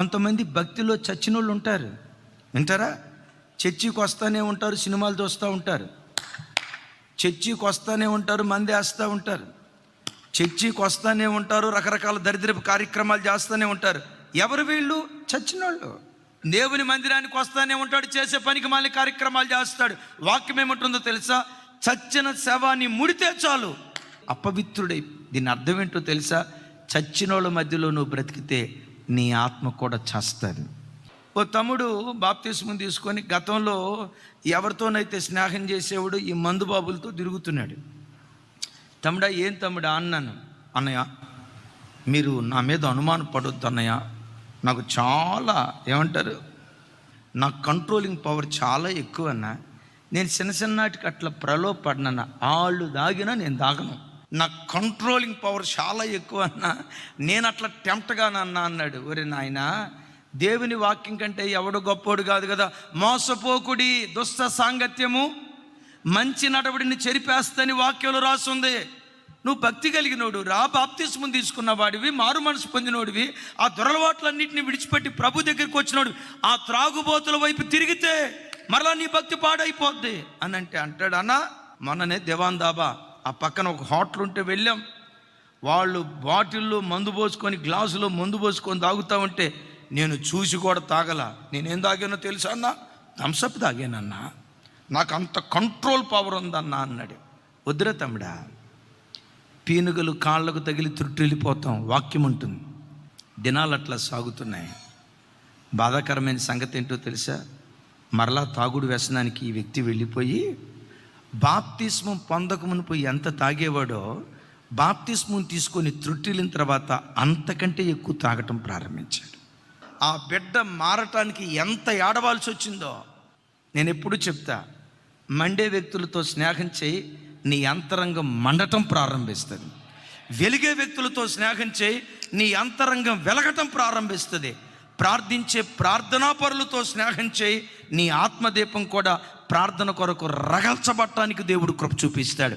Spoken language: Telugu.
కొంతమంది భక్తిలో చచ్చిన వాళ్ళు ఉంటారు, వింటారా? చర్చికి వస్తూనే ఉంటారు, సినిమాలు చూస్తూ ఉంటారు, చర్చికి వస్తూనే ఉంటారు, మంది వేస్తూ ఉంటారు, చర్చికి వస్తూనే ఉంటారు, రకరకాల దరిద్రపు కార్యక్రమాలు చేస్తూనే ఉంటారు. ఎవరు వీళ్ళు? చచ్చిన వాళ్ళు. దేవుని మందిరానికి వస్తూనే ఉంటాడు, చేసే పనికి మళ్ళీ కార్యక్రమాలు చేస్తాడు. వాక్యం ఏమంటుందో తెలుసా? చచ్చిన శవాన్ని ముడితే చాలు అపవిత్రుడై. దీని అర్థం ఏంటో తెలుసా? చచ్చిన వాళ్ళ మధ్యలో నువ్వు బ్రతికితే నీ ఆత్మ కూడా చేస్తుంది. ఓ తమ్ముడు బాప్తిస్మం తీసుకొని గతంలో ఎవరితోనైతే స్నేహం చేసేవాడు ఈ మందు బాబులతో తిరుగుతున్నాడు. తమ్ముడా, ఏం తమ్ముడా అన్నాను. అన్నయ్య, మీరు నా మీద అనుమానం పడొద్దు అన్నయ్య, నాకు చాలా ఏమంటారు, నా కంట్రోలింగ్ పవర్ చాలా ఎక్కువ అన్న. నేను చిన్నటికి అట్లా ప్రలోభపడినా, వాళ్ళు దాగినా నేను దాగను. నా కంట్రోలింగ్ పవర్ చాలా ఎక్కువ అన్న, నేను అట్లా టెంప్ట్గానన్నా అన్నాడు. ఒరే నాయనా, దేవుని వాక్యం కంటే ఎవడు గొప్పోడు కాదు కదా. మోసపోకుడి, దుష్ట సాంగత్యము మంచి నడవడిని చెరిపేస్తని వాక్యంలో రాస్తుంది. నువ్వు భక్తి కలిగినోడు రా, బాప్తిస్మం తీసుకున్న వాడివి, మారు మనసు పొందినోడివి, ఆ దురలవాట్లన్నింటినీ విడిచిపెట్టి ప్రభు దగ్గరికి వచ్చినోడు, ఆ త్రాగుబోతుల వైపు తిరిగితే మరలా నీ భక్తి పాడైపోద్ది అని అంటాడు. అన్న, మొన్ననే దివాన్ దాబా ఆ పక్కన ఒక హోటల్ ఉంటే వెళ్ళాం. వాళ్ళు బాటిల్లో మందు పోసుకొని, గ్లాసులో మందు పోసుకొని తాగుతూ ఉంటే నేను చూసి కూడా తాగల. నేనేం తాగానో తెలుసా అన్న? థమ్సప్ తాగానన్నా, నాకు అంత కంట్రోల్ పవర్ ఉందన్నా అన్నాడు. వద్దురా తమ్ముడా, పీనుగలు కాళ్ళకు తగిలి తుట్టిల్లిపోతాం. వాక్యం ఉంటుంది. దినాలు అట్లా సాగుతున్నాయి. బాధాకరమైన సంగతి ఏంటో తెలుసా? మరలా తాగుడు వ్యసనానికి ఈ వ్యక్తి వెళ్ళిపోయి బాప్తిస్మం పొందక మునుపు ఎంత తాగేవాడో బాప్తిస్మం తీసుకొని త్రుట్టిలిన తర్వాత అంతకంటే ఎక్కువ తాగటం ప్రారంభించాడు. ఆ బిడ్డ మారటానికి ఎంత ఏడవాల్సి వచ్చిందో. నేను ఎప్పుడు చెప్తా, మండే వ్యక్తులతో స్నేహం చేయి, నీ అంతరంగం మండటం ప్రారంభిస్తుంది. వెలిగే వ్యక్తులతో స్నేహం చేయి, నీ అంతరంగం వెలగటం ప్రారంభిస్తుంది. ప్రార్థించే ప్రార్థనాపరులతో స్నేహం చేయి, నీ ఆత్మదీపం కూడా ప్రార్థన కొరకు రగల్చబట్టానికి దేవుడు కృప చూపిస్తాడు.